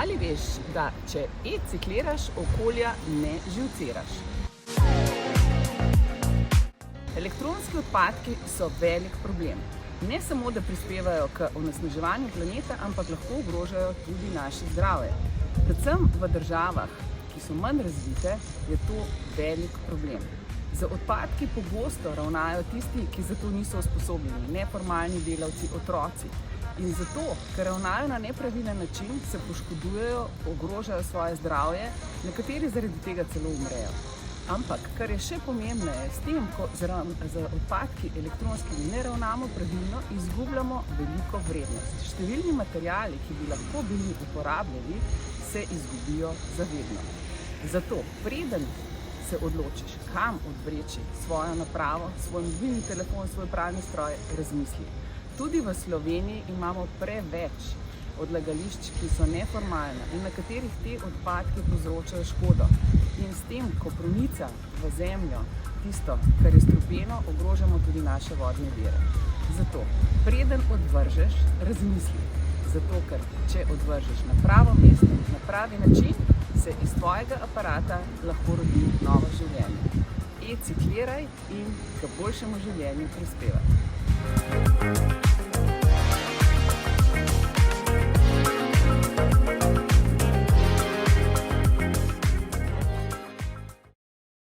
Ali veš, da če recikliraš, okolja ne živciraš? Elektronski odpadki so velik problem. Ne samo, da prispevajo k onesnaževanju planeta, ampak lahko ogrožajo tudi naše zdravje. Predvsem v državah, ki so manj razvite, je to velik problem. Z odpadki pogosto ravnajo tisti, ki za to niso usposobljeni, neformalni delavci, otroci. In zato, ker ravnajo na nepravilen način, se poškodujejo, ogrožajo svoje zdravje, nekateri zaradi tega celo umrejo. Ampak, kar je še pomembneje, s tem, ko z odpadki elektronskimi ne ravnamo pravilno, izgubljamo veliko vrednost. Številni materiali, ki bi lahko bili uporabljeni, se izgubijo za vedno. Zato, preden se odločiš, kam odvreči svojo napravo, svoj mobilni telefon, svoj pralni stroj, razmisli. Tudi v Sloveniji imamo preveč odlagališč, ki so neformalna in na katerih te odpadki povzročajo škodo. In s tem, ko pronica v zemljo tisto, kar je strupeno, ogrožamo tudi naše vodne vire. Zato, preden odvržeš, razmisli. Zato, ker če odvržeš na pravo mesto, na pravi način, se iz tvojega aparata lahko rodi novo življenje. Recikliraj in k boljšemu življenju prispevaj.